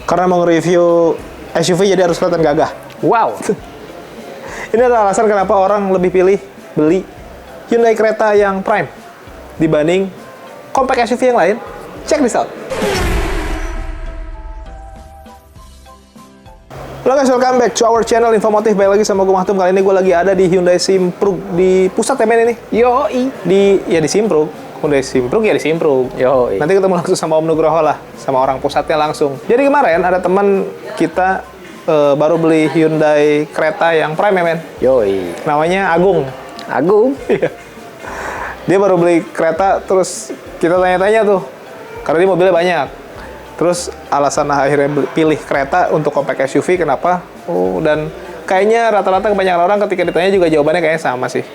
Karena mau nge-review SUV jadi harus kelihatan gagah. Wow. Ini adalah alasan kenapa orang lebih pilih beli Hyundai Creta yang Prime dibanding compact SUV yang lain. Check this out. Halo guys, welcome back to our channel Infomotif. Balik lagi sama gue Mahtum. Kali ini gue lagi ada di Hyundai Simpruk di pusat ya men ini. Yoi. Di Simpruk. Hyundai Simpruk ya di Simpruk. Yoi. Nanti ketemu langsung sama Om Nugroho lah, sama orang pusatnya langsung. Jadi kemarin ada teman kita baru beli Hyundai Creta yang Prime ya men. Yoi. Namanya Agung. Agung. Dia baru beli kereta, terus kita tanya-tanya tuh, karena dia mobilnya banyak. Terus alasan akhirnya pilih kereta untuk compact SUV kenapa? Dan kayaknya rata-rata kebanyakan orang ketika ditanya juga jawabannya kayaknya sama sih.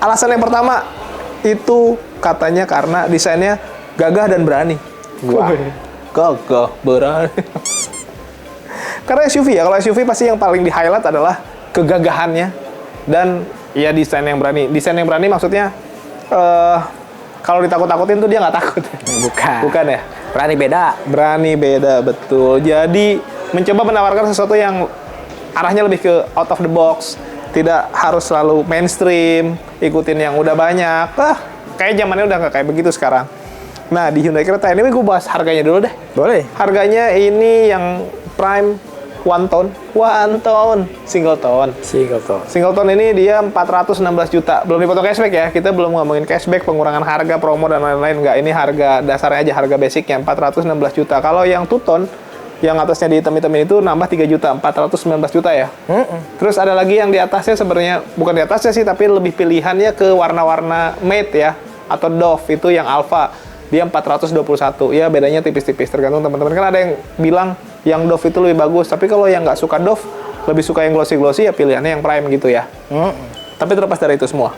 Alasan yang pertama itu katanya karena desainnya gagah dan berani. Wah. Gagah, berani. Karena SUV ya, kalau SUV pasti yang paling di-highlight adalah kegagahannya dan ya desain yang berani. Desain yang berani maksudnya kalau ditakut-takutin tuh dia nggak takut. Bukan ya? Berani beda, betul. Jadi mencoba menawarkan sesuatu yang arahnya lebih ke out of the box, tidak harus selalu mainstream, ikutin yang udah banyak. Kayak zamannya udah nggak kayak begitu sekarang. Nah, di Hyundai Creta ini gue bahas harganya dulu deh. Boleh. Harganya ini yang Prime one tone, single tone. Single tone ini dia 416 juta. Belum dipotong cashback ya. Kita belum ngomongin cashback, pengurangan harga, promo dan lain-lain. Nggak, ini harga dasarnya aja, harga basicnya 416 juta. Kalau yang two tone, yang atasnya dihitam-hitamin itu nambah 3 juta, 419 juta ya. Terus ada lagi yang di atasnya sebenarnya, bukan di atasnya sih, tapi lebih pilihannya ke warna-warna matte ya, atau Dove, itu yang Alpha. Dia 421. Ya bedanya tipis-tipis, tergantung teman-teman. Kan ada yang bilang yang Dove itu lebih bagus, tapi kalau yang nggak suka Dove, lebih suka yang glossy-glossy, ya pilihannya yang Prime gitu ya. Tapi terlepas dari itu semua,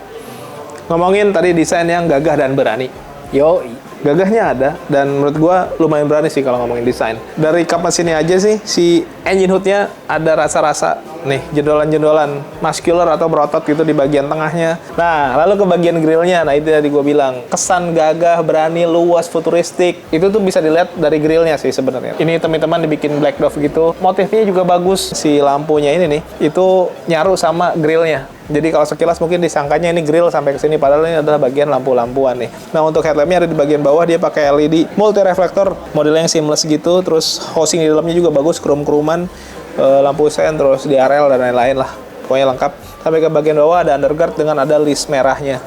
ngomongin tadi desain yang gagah dan berani. Yoi. Gagahnya ada, dan menurut gua lumayan berani sih kalau ngomongin desain. Dari kap mesinnya aja sih, si engine hood-nya ada rasa-rasa nih, jendolan-jendolan muscular atau berotot gitu di bagian tengahnya. Nah, lalu ke bagian grillnya, nah itu tadi gua bilang, kesan gagah, berani, luas, futuristik. Itu tuh bisa dilihat dari grillnya sih sebenarnya. Ini teman-teman dibikin black Dove gitu. Motifnya juga bagus, si lampunya ini nih, itu nyaru sama grillnya. Jadi kalau sekilas mungkin disangkanya ini grill sampai ke sini, padahal ini adalah bagian lampu-lampuan nih. Nah, untuk headlampnya ada di bagian bawah, dia pakai LED multi reflektor, modelnya yang seamless gitu. Terus housing di dalamnya juga bagus, krum-kruman, lampu sen, terus DRL dan lain-lain lah. Pokoknya lengkap. Sampai ke bagian bawah ada underguard dengan ada list merahnya.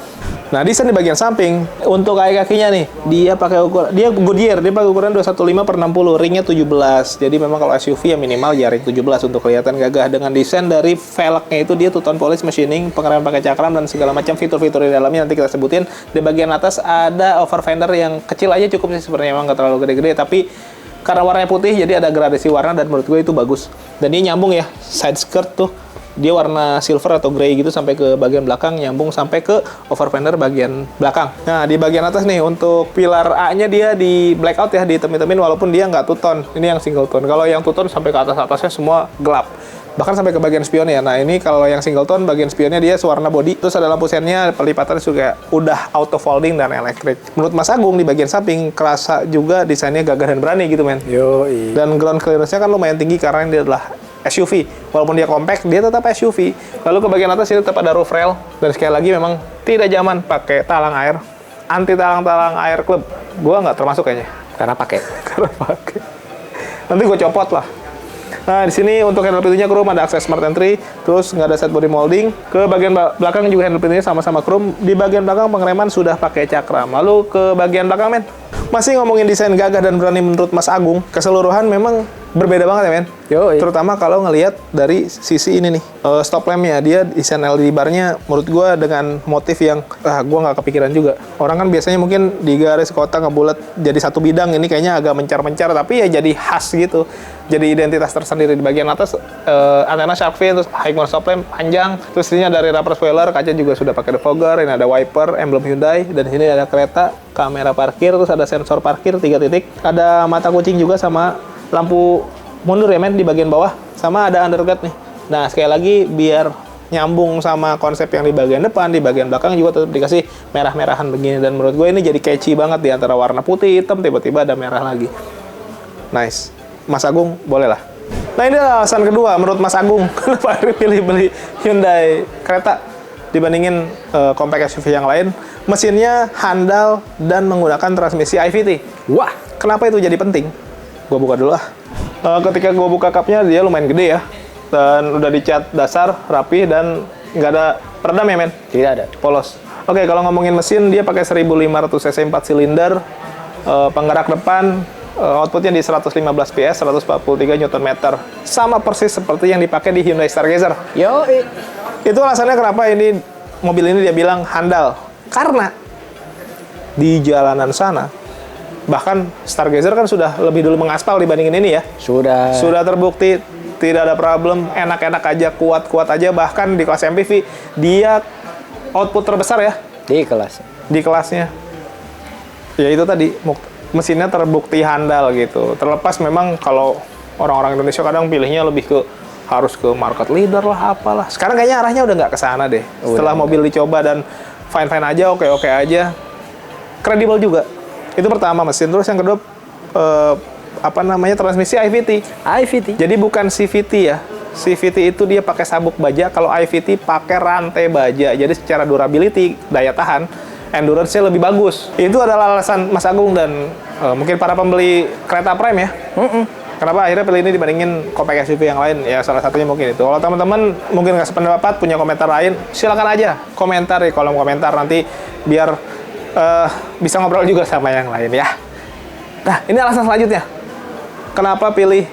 Nah, desain di bagian samping, untuk kaki-kakinya nih, dia pakai ukuran, dia Goodyear, dia pakai ukuran 215/60, ringnya 17. Jadi memang kalau SUV ya minimal jaring 17 untuk kelihatan gagah. Dengan desain dari velgnya itu dia two-tone polish machining, pengereman pakai cakram dan segala macam fitur-fitur di dalamnya nanti kita sebutin. Di bagian atas ada over fender yang kecil aja cukup sih sebenarnya, emang nggak terlalu gede-gede, tapi karena warnanya putih jadi ada gradasi warna dan menurut gue itu bagus. Dan ini nyambung ya, side skirt tuh dia warna silver atau grey gitu sampai ke bagian belakang, nyambung sampai ke over fender bagian belakang. Nah, di bagian atas nih untuk pilar A-nya dia di blackout ya, dihitam-hitamin walaupun dia nggak two tone. Ini yang single tone. Kalau yang two tone sampai ke atas-atasnya semua gelap. Bahkan sampai ke bagian spionnya. Nah, ini kalau yang single tone bagian spionnya dia sewarna body. Terus ada lampu sennya, pelipatan juga udah auto folding dan elektrik. Menurut Mas Agung di bagian samping kerasa juga desainnya gagah dan berani gitu men. Yoi. Dan ground clearance-nya kan lumayan tinggi karena dia adalah SUV. Walaupun dia compact, dia tetap SUV. Lalu ke bagian atas ini tetap ada roof rail. Dan sekali lagi memang tidak zaman pakai talang air. Anti talang-talang air klub. Gua nggak termasuk kayaknya. Karena pakai. Nanti gue copot lah. Nah, di sini untuk handle pintunya chrome, ada akses smart entry, terus nggak ada set body molding. Ke bagian belakang juga handle pintunya sama-sama chrome. Di bagian belakang pengereman sudah pakai cakram. Lalu ke bagian belakang men, masih ngomongin desain gagah dan berani menurut Mas Agung, keseluruhan memang berbeda banget ya men. Yoi. Terutama kalau ngelihat dari sisi ini nih, stop lampnya, dia desain LED barnya menurut gue dengan motif yang gue nggak kepikiran juga. Orang kan biasanya mungkin di garis kotak ngebulat jadi satu bidang, ini kayaknya agak mencar-mencar tapi ya jadi khas gitu, jadi identitas tersendiri. Di bagian atas antena shark fin, terus high mount stop lamp panjang, terus ini dari rubber spoiler, kaca juga sudah pakai defogger, ini ada wiper emblem Hyundai, dan sini ada kereta, kamera parkir, terus ada sensor parkir 3 titik, ada mata kucing juga sama lampu mundur ya men di bagian bawah, sama ada underguard nih. Nah, sekali lagi biar nyambung sama konsep yang di bagian depan, di bagian belakang juga tetap dikasih merah-merahan begini. Dan menurut gue ini jadi catchy banget di antara warna putih, hitam, tiba-tiba ada merah lagi. Nice. Mas Agung, boleh lah. Nah ini adalah alasan kedua menurut Mas Agung kenapa akhirnya pilih beli Hyundai Creta dibandingin compact SUV yang lain. Mesinnya handal dan menggunakan transmisi IVT. Wah, Kenapa itu jadi penting? Gue buka dulu ah. Ketika gue buka cupnya dia lumayan gede ya, dan udah dicat dasar rapi dan nggak ada peredam ya men? tidak ada. Polos. Oke, kalau ngomongin mesin dia pakai 1500 cc 4 silinder, penggerak depan, outputnya di 115 PS, 143 Nm. Sama persis seperti yang dipakai di Hyundai Stargazer. Yo, Itu alasannya kenapa ini mobil ini dia bilang handal. Karena di jalanan sana, bahkan Stargazer kan sudah lebih dulu mengaspal dibandingin ini ya. Sudah terbukti tidak ada problem, enak-enak aja, kuat-kuat aja. Bahkan di kelas MPV dia output terbesar ya di kelas. di kelasnya. Ya itu tadi mesinnya terbukti handal gitu. Terlepas memang kalau orang-orang Indonesia kadang pilihnya lebih ke harus ke market leader lah apalah. Sekarang kayaknya arahnya udah nggak ke sana deh. Setelah mobil dicoba dan fine-fine aja, oke-oke aja. Kredibel juga. Itu pertama mesin. Terus yang kedua transmisi IVT. Jadi bukan CVT ya. CVT itu dia pakai sabuk baja, kalau IVT pakai rantai baja. Jadi secara durability, daya tahan, endurance-nya lebih bagus. Itu adalah alasan Mas Agung dan mungkin para pembeli Creta Prime ya. Kenapa akhirnya pilih ini dibandingin compact SUV yang lain? Ya salah satunya mungkin itu. Kalau teman-teman mungkin nggak sependapat, punya komentar lain, silakan aja komentar di kolom komentar nanti biar bisa ngobrol juga sama yang lain ya. Nah, ini alasan selanjutnya. Kenapa pilih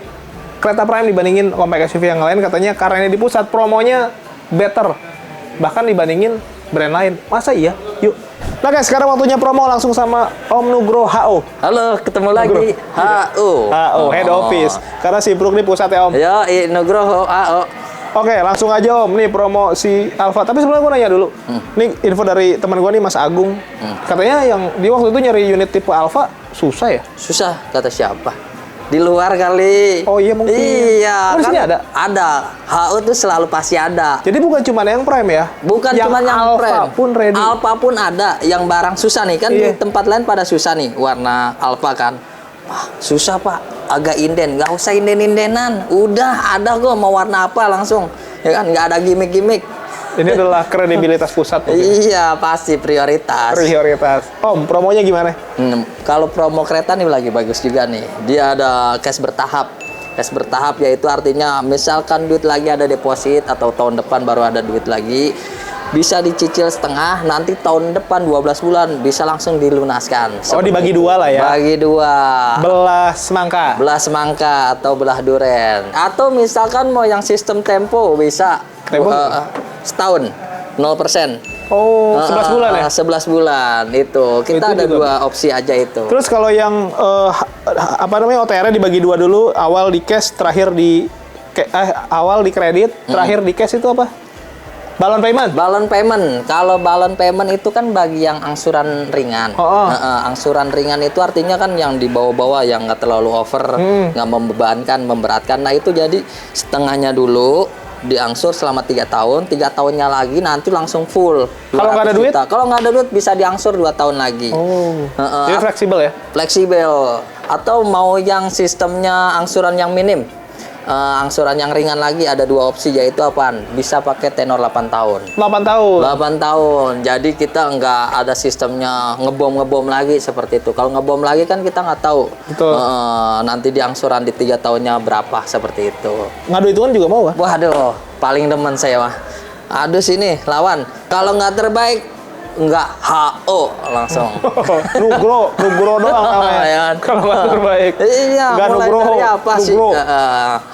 Creta Prime dibandingin compact SUV yang lain? Katanya karena ini di pusat, promonya better. Bahkan dibandingin brand lain. Masa iya? Yuk. Nah guys, sekarang waktunya promo langsung sama Om Nugro HO. Halo, ketemu lagi. HO, Head Office. Karena Simpruk ini pusat ya Om. Yo, Nugroho HO. Oke, langsung aja Om. Nih promo si Alfa. Tapi sebelumnya gue nanya dulu. Nih info dari teman gue nih Mas Agung. Katanya yang di waktu itu nyari unit tipe Alfa susah ya? Susah, kata siapa? Di luar kali. Oh iya mungkin. Iya. Oh, di sini ada? Ada. HO tuh selalu pasti ada. Jadi bukan cuma yang Prime ya? Bukan cuma yang Alfa Prime. pun ready. Alfa pun ada. Yang barang susah nih. Kan Iya. di tempat lain pada susah nih. Warna Alfa kan. Wah, susah Pak. Agak inden. Nggak usah inden-indenan. Udah ada kok mau warna apa langsung. Ya kan, nggak ada gimmick-gimmick. Ini adalah kredibilitas pusat. Iya, pasti prioritas. Om, promonya gimana? Kalau promo kereta nih lagi bagus juga nih. Dia ada cash bertahap. Cash bertahap yaitu artinya misalkan duit lagi ada deposit atau tahun depan baru ada duit lagi, bisa dicicil setengah, nanti tahun depan 12 bulan bisa langsung dilunaskan. Oh, dibagi dua lah ya? Bagi dua. Belah semangka. Belah semangka atau belah duren. Atau misalkan mau yang sistem tempo bisa Tempo? setahun 0%. Oh, 11 bulan ya? 11 bulan itu. Kita Itu ada juga. dua opsi aja itu. Terus kalau yang OTR-nya dibagi dua dulu, awal di cash, terakhir di awal di kredit, terakhir di cash itu apa? Balon payment. Balon payment. Kalau balon payment itu kan bagi yang angsuran ringan. Angsuran ringan itu artinya kan yang di bawah-bawah yang nggak terlalu over, nggak membebankan, memberatkan. Nah itu jadi setengahnya dulu diangsur selama 3 tahun, 3 tahunnya lagi nanti langsung full. Kalau nggak ada duit? Kalau nggak ada duit bisa diangsur 2 tahun lagi. Oh, jadi fleksibel ya? Fleksibel. Atau mau yang sistemnya angsuran yang minim, angsuran yang ringan lagi ada 2 opsi, yaitu apaan? Bisa pakai tenor 8 tahun. 8 tahun? 8 tahun. Jadi kita nggak ada sistemnya ngebom lagi seperti itu. Kalau ngebom lagi kan kita nggak tahu. Betul. Nanti di angsuran di 3 tahunnya berapa seperti itu. Ngadu hitungan juga mau, Pak? Waduh, paling demen saya mah. Aduh sini lawan. Kalau nggak terbaik nggak HO langsung. Nugro doang namanya. Ya kan? Kalau nggak terbaik. Iya, nggak mulai Nugroho. dari apa sih? Nugro.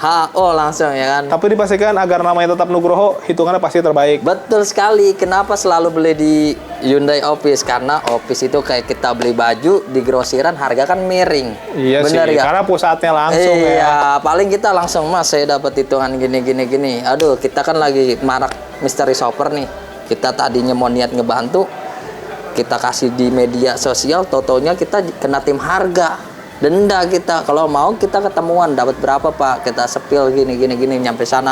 HO langsung ya kan. Tapi dipastikan agar namanya tetap Nugroho, hitungannya pasti terbaik. Betul sekali. Kenapa selalu beli di Hyundai Office? Karena Office itu kayak kita beli baju di grosiran, harga kan miring. Iya bener sih, ya? karena pusatnya langsung ya. Iya, paling kita langsung, Mas, saya dapat hitungan gini. Aduh, kita kan lagi marak mystery shopper nih. Kita tadinya mau niat ngebantu, kita kasih di media sosial, totonya kita kena tim harga. Denda kita. Kalau mau kita ketemuan, dapat berapa Pak? Kita sepil gini, nyampe sana.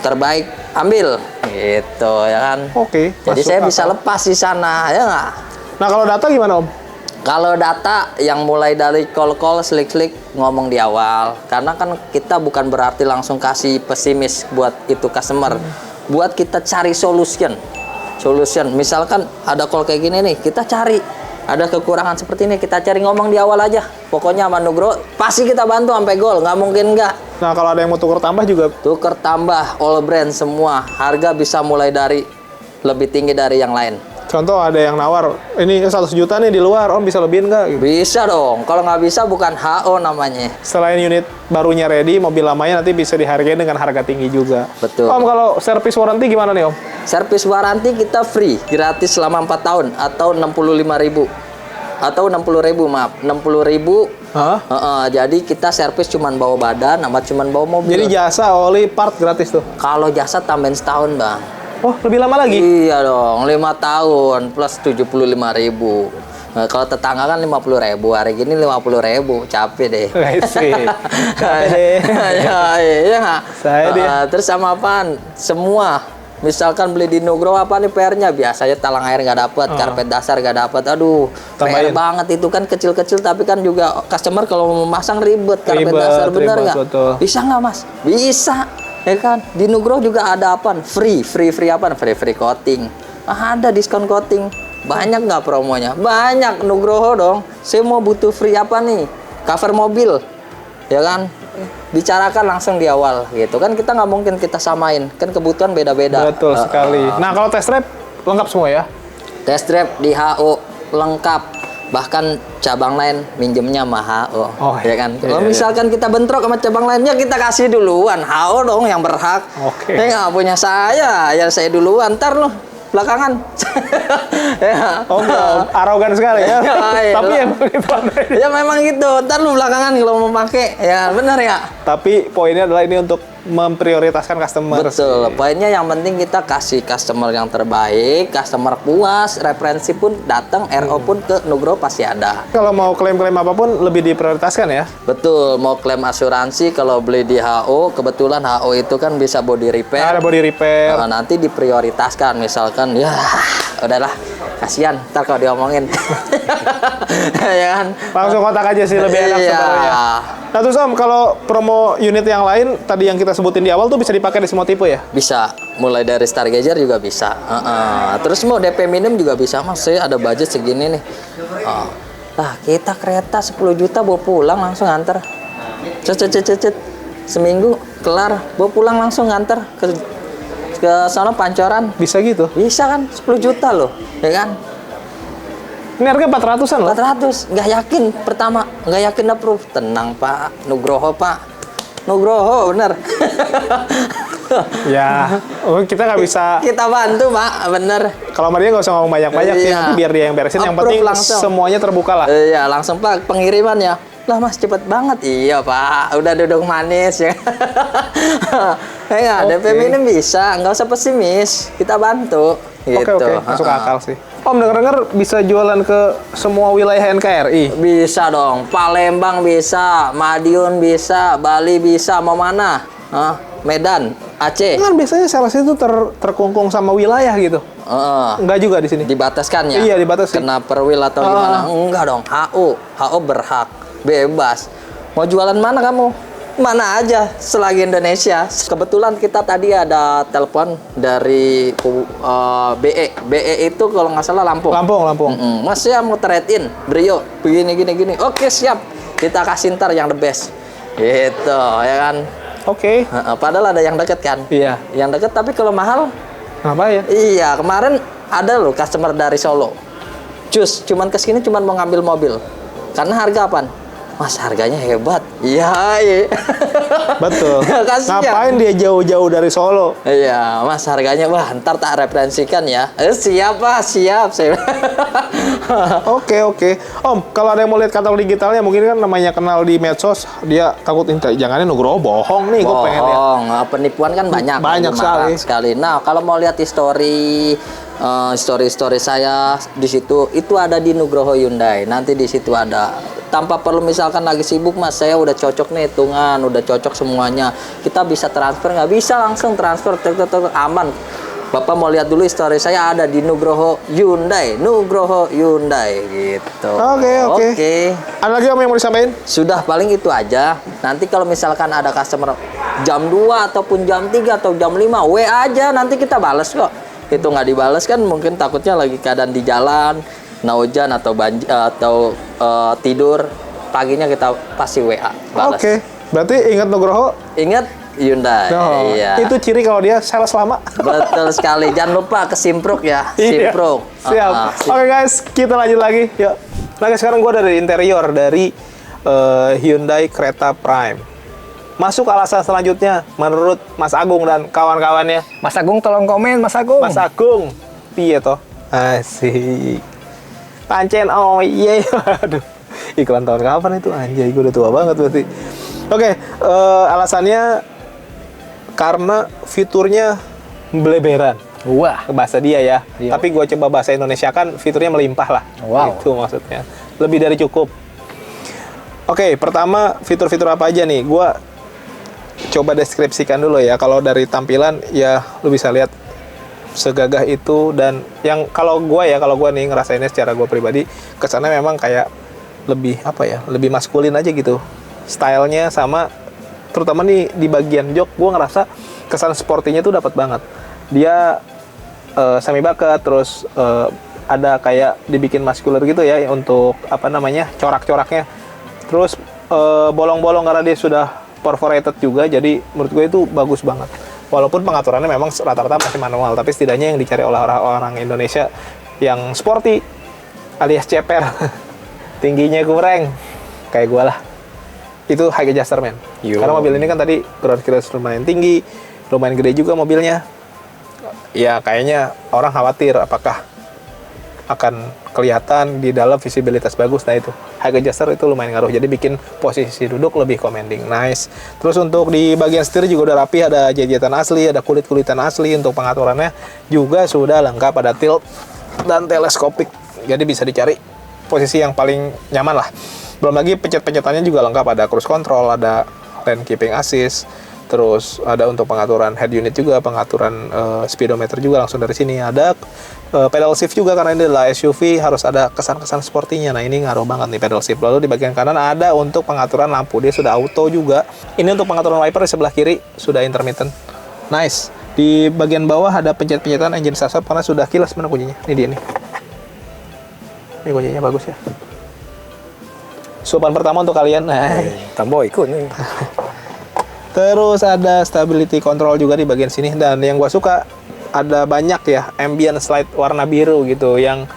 Terbaik, ambil. Gitu, ya kan? Oke. Jadi masuk saya akal. bisa lepas di sana, ya nggak? Nah kalau data gimana Om? Kalau data yang mulai dari call-call, slik-slik, ngomong di awal. Karena kan kita bukan berarti langsung kasih pesimis buat itu customer. Buat kita cari solution. Misalkan ada call kayak gini nih, kita cari. Ada kekurangan seperti ini, kita cari, ngomong di awal aja. Pokoknya sama Nugroho, pasti kita bantu sampai gol. Nggak mungkin nggak. Nah, kalau ada yang mau tuker tambah juga Tuker tambah, all brand semua. Harga bisa mulai dari lebih tinggi dari yang lain. contoh ada yang nawar, ini 100 juta nih di luar, Om bisa lebihin nggak? Gitu. Bisa dong. Kalau nggak bisa bukan HO namanya. Selain unit barunya ready, mobil lamanya nanti bisa dihargai dengan harga tinggi juga. Betul. Om, kalau service warranty gimana nih, Om? Servis waranti kita free, gratis selama 4 tahun atau 65.000. Atau 60.000, maaf. 60.000. Hah? Jadi kita servis cuman bawa badan, sama cuman bawa mobil. Jadi jasa, oli, part gratis tuh? Kalau jasa tambahin setahun, Bang. Oh, lebih lama lagi? Iya dong, 5 tahun plus 75.000. Nah, kalau tetangga kan 50.000, hari gini 50.000, capek deh. Capek deh. Iya nggak? Saya deh. Terus sama apaan? Semua. Misalkan beli di Nugroho apa nih PR-nya? Biasanya talang air nggak dapet, karpet dasar nggak dapet. Aduh, Tambahin. PR banget itu kan kecil-kecil, tapi kan juga customer kalau mau memasang ribet karpet dasar, bener ribet, nggak? betul. Bisa nggak, Mas? Bisa. Ya kan? Di Nugroho juga ada apa? Free apa? Free coating. Ada diskon coating. Banyak nggak promonya? Banyak. Nugroho dong. Saya mau butuh free apa nih? Cover mobil. Ya kan? Bicarakan langsung di awal gitu kan, kita nggak mungkin kita samain, kan kebutuhan beda-beda. Betul sekali. Nah, kalau test drive lengkap semua ya? Test drive di HO lengkap, bahkan cabang lain minjemnya sama HO. Oh, ya kan? iya, Kalau iya. misalkan kita bentrok sama cabang lainnya, kita kasih duluan. HO dong yang berhak. Oke. Nggak punya saya, ya saya duluan. Ntar loh belakangan. Ya. Oh, enggak. Arogan sekali ya? Iya, Tapi iya. ya begitu. Ya memang gitu. Ntar lu belakangan kalau mau pakai, ya benar ya. Tapi poinnya adalah ini untuk memprioritaskan customer. Betul, sih. poinnya yang penting kita kasih customer yang terbaik, customer puas, referensi pun datang, RO pun ke Nugroho pasti ada. Kalau mau klaim-klaim apapun lebih diprioritaskan ya? Betul, mau klaim asuransi kalau beli di HO, kebetulan HO itu kan bisa body repair. Ada body repair. Nah, nanti diprioritaskan, misalkan ya udahlah, kasihan ntar kalau diomongin. Ya kan? Langsung kontak aja sih, lebih enak Iya. sebenarnya. Nah terus Om, kalau promo unit yang lain tadi yang kita sebutin di awal tuh bisa dipakai di semua tipe ya? Bisa, mulai dari Stargazer juga bisa. Terus mau DP minim juga bisa, Mas. Saya ada budget segini nih. Nah, kita kereta 10 juta bawa pulang langsung nganter. Cet. Seminggu kelar, bawa pulang langsung nganter ke sana Pancoran. Bisa gitu? Bisa kan, 10 juta loh, ya kan? Ini harga 400-an loh. 400, nggak yakin pertama, nggak yakin approve. Tenang Pak, Nugroho Pak. Nugroho, bener. Ya, kita nggak bisa. Kita bantu Pak, bener. Kalau sama dia nggak usah ngomong banyak-banyak sih, Iya. nanti biar dia yang beresin. Yang Approve penting langsung. semuanya terbuka lah. Iya, langsung Pak, pengiriman ya. Lah Mas, cepet banget. Iya Pak, udah duduk manis ya. Ya, DP Oke. minim bisa, nggak usah pesimis. Kita bantu. Gitu. Oke, masuk akal sih. Om, denger-denger bisa jualan ke semua wilayah NKRI. Bisa dong, Palembang bisa, Madiun bisa, Bali bisa, mau mana? Hah? Medan, Aceh. Kan biasanya sales itu terkungkung sama wilayah gitu. Enggak juga di sini. Dibataskan ya? Iya, dibatasi. Kena perwil atau gimana? Enggak dong, HO berhak, bebas. Mau jualan mana kamu? Mana aja selagi Indonesia. Kebetulan kita tadi ada telepon dari BE itu kalau nggak salah Lampung. Lampung. Mas saya mau trade-in Brio begini. Oke siap, kita kasih ntar yang the best. Gitu ya kan. Oke. Padahal ada yang deket kan. Iya. Yang deket tapi kalau mahal. Apa ya? Iya, kemarin ada loh customer dari Solo. Cuman kesini cuman mau ngambil mobil. Karena harga apaan? Mas, harganya hebat. Iya. Betul. Kasihan. Ngapain dia jauh-jauh dari Solo? Iya, Mas, harganya wah, ntar tak referensikan ya. Siap, Pak, siap. Oke. Om, kalau ada yang mau lihat katalog digitalnya, mungkin kan namanya kenal di medsos, dia takut jangan Nugroho bohong nih, gue pengen lihat. Bohong, penipuan kan banyak. Banyak sekali. Nah, kalau mau lihat story saya di situ, itu ada di Nugroho Hyundai. Nanti di situ ada. Tanpa perlu misalkan lagi sibuk Mas, saya udah cocok nih hitungan, udah cocok semuanya. Kita bisa transfer, nggak bisa langsung transfer, aman. Bapak mau lihat dulu story saya ada di Nugroho Hyundai gitu. Oke. Ada lagi Om yang mau disampaikan? Sudah paling itu aja. Nanti kalau misalkan ada customer jam 2 ataupun jam 3 atau jam 5 WA aja, nanti kita balas kok. Itu nggak dibalas kan mungkin takutnya lagi keadaan di jalan, hujan atau tidur. Paginya kita pasti WA balas. Oke. Berarti ingat Nugroho? Ingat Hyundai. No. Iya. Itu ciri kalau dia sales lama. Betul sekali. Jangan lupa ke Simpruk ya. Iya. Simpruk. Siap. Oke guys, kita lanjut lagi. Yuk. Nah guys, sekarang gue dari interior dari Hyundai Creta Prime. Masuk alasan selanjutnya menurut Mas Agung dan kawan-kawannya. Mas Agung tolong komen, Mas Agung. Mas Agung, piye toh? Asik. Pancen, oh iya. Aduh, iklan tahun kapan itu? Anjay, gue udah tua banget berarti. Oke, alasannya karena fiturnya beleberan. Wah. Bahasa dia ya. Iya. Tapi gue coba bahasa Indonesia kan fiturnya melimpah lah. Wow. Itu maksudnya. Lebih dari cukup. Oke, pertama fitur-fitur apa aja nih? Gue coba deskripsikan dulu ya. Kalau dari tampilan ya lu bisa lihat segagah itu, dan yang kalau gue nih ngerasainnya secara gue pribadi kesannya memang kayak lebih apa ya, lebih maskulin aja gitu stylenya, sama terutama nih di bagian jok gue ngerasa kesan sportinya tuh dapat banget. Dia semi bucket, terus ada kayak dibikin muscular gitu ya untuk apa namanya, corak-coraknya, terus bolong-bolong karena dia sudah perforated juga, jadi menurut gue itu bagus banget. Walaupun pengaturannya memang rata-rata masih manual, tapi setidaknya yang dicari oleh orang Indonesia yang sporty alias ceper, tingginya kurang kayak gue lah, itu high adjuster man. Karena mobil ini kan tadi ground clearance lumayan tinggi, lumayan gede juga mobilnya. Ya kayaknya orang khawatir apakah akan kelihatan di dalam visibilitas bagus. Nah itu high adjuster itu lumayan ngaruh, jadi bikin posisi duduk lebih commanding, nice. Terus untuk di bagian setir juga udah rapi, ada jajetan asli, ada kulit-kulitan asli. Untuk pengaturannya juga sudah lengkap, ada tilt dan teleskopik, jadi bisa dicari posisi yang paling nyaman lah. Belum lagi pencet-pencetannya juga lengkap, ada cruise control, ada lane keeping assist, terus ada untuk pengaturan head unit juga, pengaturan speedometer juga langsung dari sini. Ada pedal shift juga, karena ini adalah SUV harus ada kesan-kesan sportinya. Nah ini ngaruh banget nih pedal shift. Lalu di bagian kanan ada untuk pengaturan lampu, dia sudah auto juga. Ini untuk pengaturan wiper, di sebelah kiri sudah intermittent, nice. Di bagian bawah ada pencet-pencetan engine start karena sudah kilas. Mana kuncinya? Ini dia nih. Ini kuncinya bagus ya. Sopan pertama untuk kalian. Nah, Tambo ikut nih. terus ada stability control juga di bagian sini, dan yang gua suka ada banyak ya ambient slide warna biru gitu yang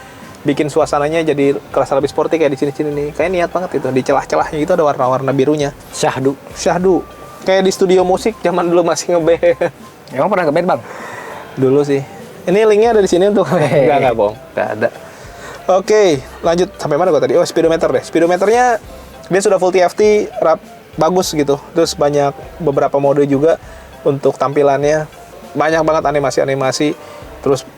bikin suasananya jadi kerasa lebih sporty kayak di sini-sini nih. Kayak niat banget itu, di celah-celahnya itu ada warna-warna birunya. Syahdu. Kayak di studio musik zaman dulu masih nge-band. Emang pernah nge-band, Bang? Dulu sih. Ini linknya ada di sini untuk enggak bohong. Enggak ada. Oke, lanjut sampai mana gua tadi? Oh, speedometer deh. Speedometernya dia sudah full TFT, bagus gitu. Terus banyak beberapa mode juga untuk tampilannya. Banyak banget animasi-animasi. Terus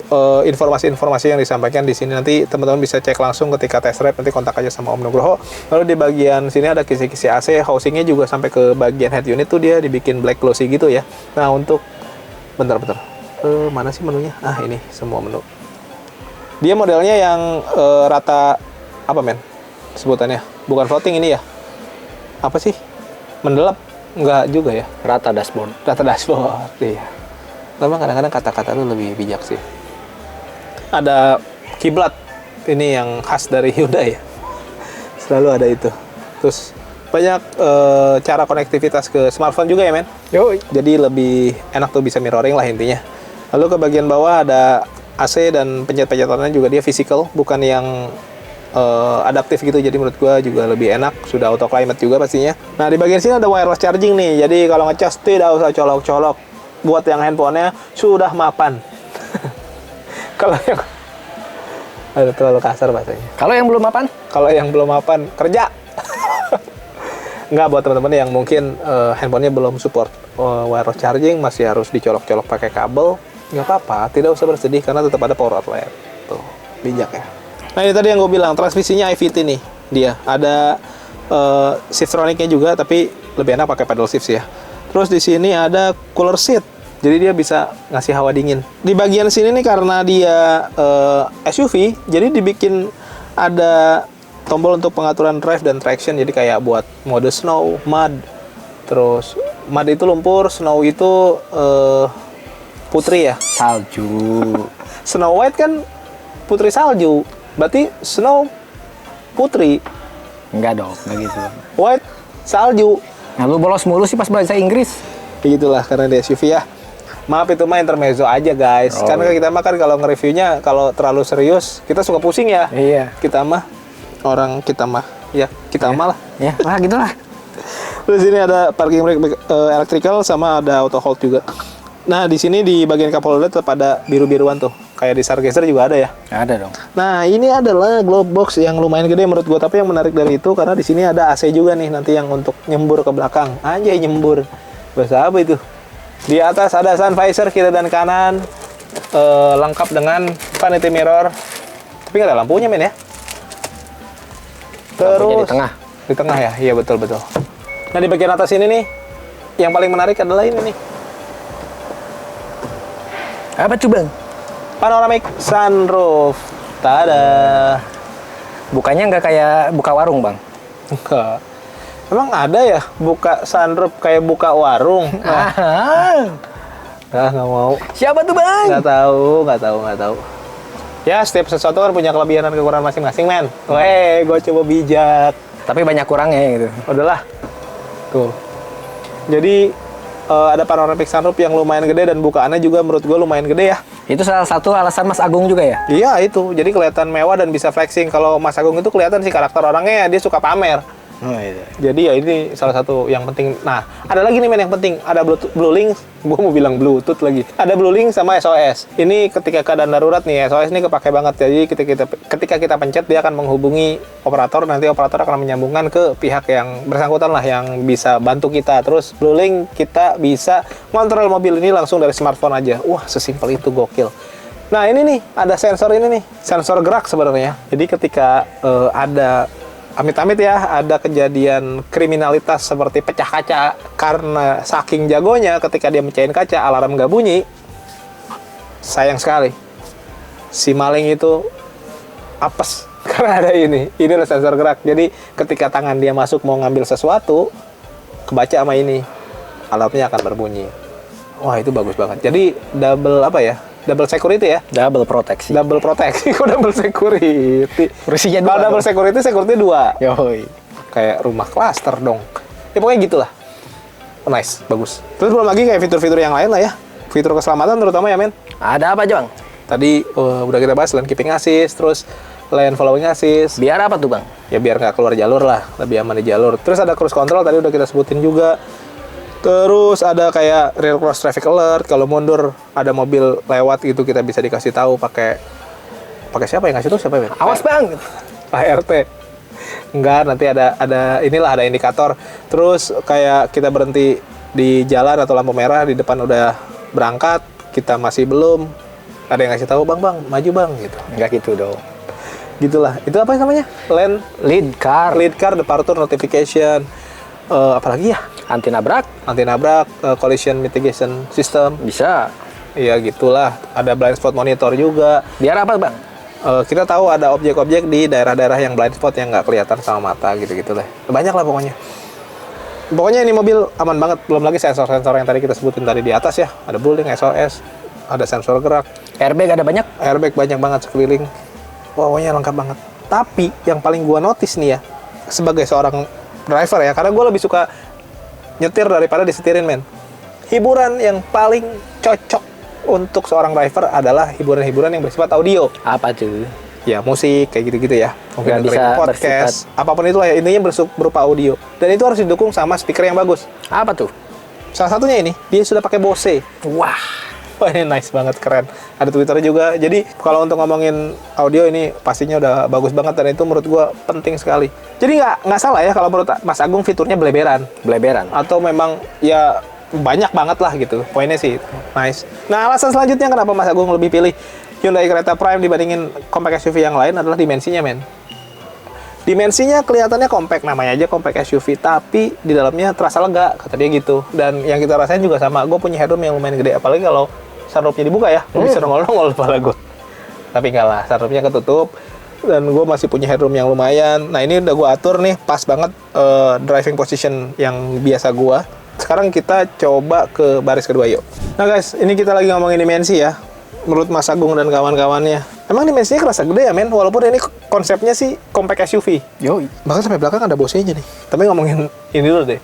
informasi-informasi yang disampaikan di sini nanti teman-teman bisa cek langsung ketika test drive, nanti kontak aja sama Om Nugroho. Lalu di bagian sini ada kisi-kisi AC, housingnya juga sampai ke bagian head unit tuh dia dibikin black glossy gitu ya. Nah, untuk bentar. Mana sih menunya? Ah, ini semua menu. Dia modelnya yang rata apa men sebutannya, bukan floating ini ya, apa sih, mendelap? Enggak juga ya, Rata dashboard. Iya, memang kadang-kadang kata-kata lu lebih bijak sih. Ada kiblat, ini yang khas dari Hyundai ya, selalu ada itu. Terus banyak cara konektivitas ke smartphone juga ya men. Yoi. Jadi lebih enak tuh, bisa mirroring lah intinya. Lalu ke bagian bawah ada AC, dan pencet-pencetannya juga dia physical, bukan yang adaptif gitu. Jadi menurut gua juga lebih enak, sudah auto climate juga pastinya. Nah di bagian sini ada wireless charging nih, jadi kalau ngecas tidak usah colok-colok. Buat yang handphonenya sudah mapan. Kalau yang aduh, terlalu kasar bahasanya. Kalau yang belum mapan? Kalau yang belum mapan, kerja. Nggak, buat teman-teman yang mungkin handphonenya belum support wireless charging, masih harus dicolok-colok pakai kabel, nggak apa-apa, tidak usah bersedih karena tetap ada power outlet. Tuh, bijak ya. Nah ini tadi yang gue bilang, transmisinya IVT nih. Dia ada Shiftronic-nya juga, tapi lebih enak pakai pedal shift sih ya. Terus di sini ada cooler seat. Jadi dia bisa ngasih hawa dingin. Di bagian sini nih karena dia SUV, jadi dibikin ada tombol untuk pengaturan drive dan traction. Jadi kayak buat mode snow, mud. Terus mud itu lumpur, snow itu putri ya. Salju. Snow White kan putri salju. Berarti snow putri, Enggak dong, enggak gitu. white salju. Nah, lu bolos mulu sih pas bahasa Inggris. Begitulah karena dia SUV ya. Maaf itu mah intermezzo aja guys. Oh, Karena kita mah kan kalau nge-reviewnya kalau terlalu serius kita suka pusing ya. Iya. Kita mah kita mah lah. Ya, lah gitulah. Terus ini ada parking brake electrical sama ada auto hold juga. Nah di sini di bagian cup holder tetap ada biru-biruan tuh. Kayak di Stargazer juga ada ya. Ada dong. Nah ini adalah glove box yang lumayan gede menurut gua. Tapi yang menarik dari itu karena di sini ada AC juga nih nanti yang untuk nyembur ke belakang. Anjay nyembur. Bahasa apa itu? Di atas ada sun visor kiri dan kanan, lengkap dengan vanity mirror. Tapi nggak ada lampunya men ya. Lampunya Terus di tengah. Di tengah ya, iya betul. Nah di bagian atas ini nih, yang paling menarik adalah ini nih, Apa tuh, Bang? panoramic sunroof. Tada. Bukanya nggak kayak buka warung, Bang. Enggak. Emang ada ya buka sunroof kayak buka warung? Nah, nggak mau. Siapa tuh, Bang? Nggak tahu. Ya, setiap sesuatu kan punya kelebihan dan kekurangan masing-masing, men. Weh, gue coba bijak. Tapi banyak kurangnya gitu. Udahlah. Tuh. Jadi, ada panoramic sunroof yang lumayan gede dan bukaannya juga menurut gue lumayan gede ya. Itu salah satu alasan Mas Agung juga ya? Iya, itu. Jadi kelihatan mewah dan bisa flexing. Kalau Mas Agung itu kelihatan sih karakter orangnya, dia suka pamer. Oh, iya. Jadi ya ini salah satu yang penting. Nah, ada lagi nih men yang penting. Ada Blue Link, gue mau bilang Bluetooth lagi. Ada Blue Link sama SOS. Ini ketika keadaan darurat nih, SOS ini kepake banget. Jadi ketika kita pencet dia akan menghubungi operator. Nanti operator akan menyambungkan ke pihak yang bersangkutan lah yang bisa bantu kita. Terus Blue Link kita bisa ngontrol mobil ini langsung dari smartphone aja. Wah, sesimpel itu, gokil. Nah ini nih, ada sensor ini nih, sensor gerak sebenarnya. Jadi ketika ada amit-amit ya, ada kejadian kriminalitas seperti pecah kaca karena saking jagonya ketika dia mecahin kaca, alarm nggak bunyi. Sayang sekali, si maling itu apes karena ada ini adalah sensor gerak. Jadi ketika tangan dia masuk mau ngambil sesuatu, kebaca sama ini, alarmnya akan berbunyi. Wah itu bagus banget. Jadi double security ya. Double proteksi. Double proteksi, kok double security? Fungsinya Kalau dua double dong. security 2. Yoi. Kayak rumah klaster dong. Ya pokoknya gitulah. Nice, bagus. Terus belum lagi kayak fitur-fitur yang lain lah ya. Fitur keselamatan terutama ya men. Ada apa aja, Bang? Tadi udah kita bahas lane keeping assist, terus lane following assist. Biar apa tuh, Bang? Ya biar nggak keluar jalur lah, lebih aman di jalur. Terus ada cruise control tadi udah kita sebutin juga. Terus ada kayak rear cross traffic alert, kalau mundur ada mobil lewat gitu kita bisa dikasih tahu pakai siapa yang ngasih tuh siapa ya? Awas, Bang. Pak RT. Enggak, nanti ada indikator. Terus kayak kita berhenti di jalan atau lampu merah di depan udah berangkat, kita masih belum, ada yang ngasih tahu, "Bang, maju, Bang," gitu. Enggak gitu dong. Gitulah. Itu apa namanya? Lead car. Lead car departure notification. Apalagi ya? Anti nabrak. Anti nabrak, collision mitigation system. Bisa. Iya gitulah. Ada blind spot monitor juga. Biar apa, Bang? Kita tahu ada objek-objek di daerah-daerah yang blind spot yang nggak kelihatan sama mata gitu-gitu lah. Banyak lah pokoknya. Pokoknya ini mobil aman banget. Belum lagi sensor-sensor yang tadi kita sebutin tadi di atas ya. Ada Blue Link, SOS, ada sensor gerak. Airbag ada banyak. Airbag banyak banget sekeliling. Pokoknya lengkap banget. Tapi yang paling gua notice nih ya, sebagai seorang driver ya, karena gue lebih suka nyetir daripada disetirin men. Hiburan yang paling cocok untuk seorang driver adalah hiburan-hiburan yang bersifat audio. Apa tuh? Ya musik kayak gitu-gitu ya. Mungkin Nggak bisa dengerin podcast, apapun itulah ya, intinya berupa audio. Dan itu harus didukung sama speaker yang bagus. Apa tuh? Salah satunya ini, dia sudah pakai Bose. Wah. Wah ini nice banget, keren. Ada Twitter juga. Jadi kalau untuk ngomongin audio ini pastinya udah bagus banget dan itu menurut gua penting sekali. Jadi nggak salah ya kalau menurut Mas Agung fiturnya beleberan. Beleberan. Atau memang ya banyak banget lah gitu. Poinnya sih nice. Nah alasan selanjutnya kenapa Mas Agung lebih pilih Hyundai Creta Prime dibandingin compact SUV yang lain adalah dimensinya men. Dimensinya kelihatannya compact, namanya aja compact SUV, tapi di dalamnya terasa lega, kata dia gitu. Dan yang kita rasain juga sama, gue punya headroom yang lumayan gede, apalagi kalau sunroofnya dibuka ya, lu bisa nongol-nongol kepala gue. Tapi enggak lah, sunroofnya ketutup, dan gue masih punya headroom yang lumayan. Nah ini udah gue atur nih, pas banget driving position yang biasa gue. Sekarang kita coba ke baris kedua yuk. Nah guys, ini kita lagi ngomongin dimensi ya. Menurut Mas Agung dan kawan-kawannya, emang dimensinya kerasa gede ya men, walaupun ini konsepnya sih compact SUV. Yoi. Bahkan sampai belakang ada bosnya nih. Tapi ngomongin ini dulu deh.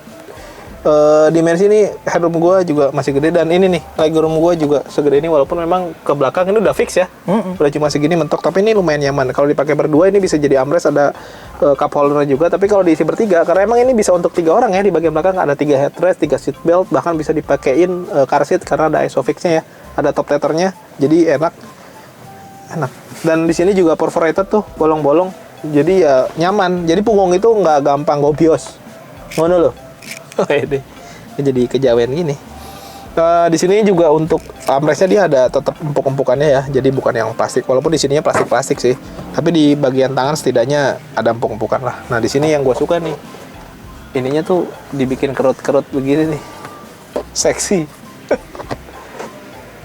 Dimensi ini headroom gue juga masih gede, dan ini nih legroom gue juga segede ini, walaupun memang ke belakang ini udah fix ya. Udah cuma segini mentok, tapi ini lumayan nyaman. Kalau dipakai berdua ini bisa jadi armrest, ada cup holder juga. Tapi kalau diisi bertiga, karena emang ini bisa untuk 3 orang ya, di bagian belakang ada 3 headrest, 3 seat belt, bahkan bisa dipakein car seat karena ada ISOFIX-nya ya, ada top tethernya, jadi enak. Dan di sini juga perforated tuh, bolong-bolong, jadi ya nyaman. Jadi punggung itu nggak gampang gobios. Ngono loh. Ini jadi kejawen gini. Di sini juga untuk armrestnya dia ada tetap empuk-empukannya ya, jadi bukan yang plastik. Walaupun di sininya plastik sih, tapi di bagian tangan setidaknya ada empuk-empukan lah. Nah di sini yang gue suka nih, ininya tuh dibikin kerut-kerut begini nih, seksi.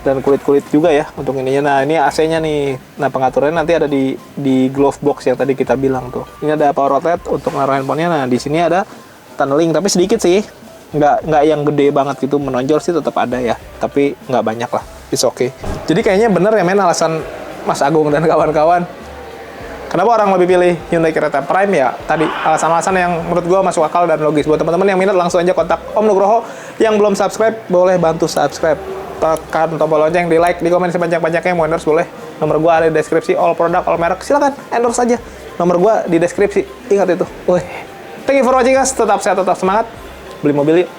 Dan kulit-kulit juga ya untuk ininya. Nah ini AC-nya nih. Nah pengaturannya nanti ada di glove box yang tadi kita bilang tuh. Ini ada power outlet untuk naruh handphonenya. Nah di sini ada tunneling, tapi sedikit sih, nggak yang gede banget gitu, menonjol sih tetap ada ya, tapi nggak banyak lah, it's okay. Jadi kayaknya bener ya men alasan Mas Agung dan kawan-kawan kenapa orang lebih pilih Hyundai Creta Prime ya, tadi alasan-alasan yang menurut gua masuk akal dan logis. Buat teman-teman yang minat langsung aja kontak Om Nugroho. Yang belum subscribe boleh bantu subscribe, tekan tombol lonceng, di like, di komen sebanyak-banyaknya. Mau endorse boleh, nomor gua ada di deskripsi, all produk, all merek, silakan endorse aja, nomor gua di deskripsi, ingat itu. Thank you for watching guys, tetap sehat, tetap semangat, beli mobil yuk.